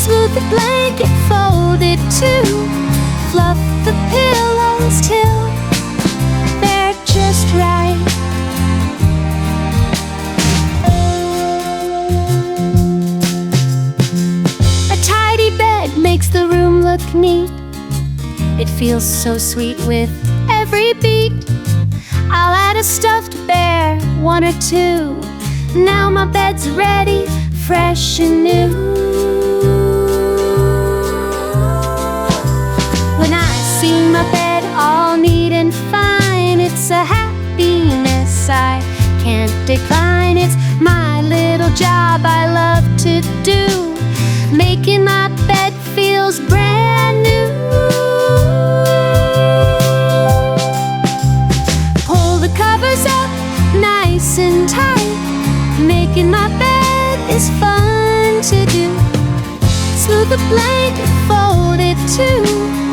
Smooth the blanket, fold it too. Fluff the pillows till they're just right. A tidy bed makes the room look neat. It feels so sweet with every beat. I'll add a stuffed bear, one or two. Now my bed's ready, fresh and new. When I see my bed all neat and fine, it's a happiness I can't decline. It's my little job I love to do. Making my bed feels brand new. Pull the covers up nice and tight. Making my bed is fun to do. Smooth the blanket, fold it too.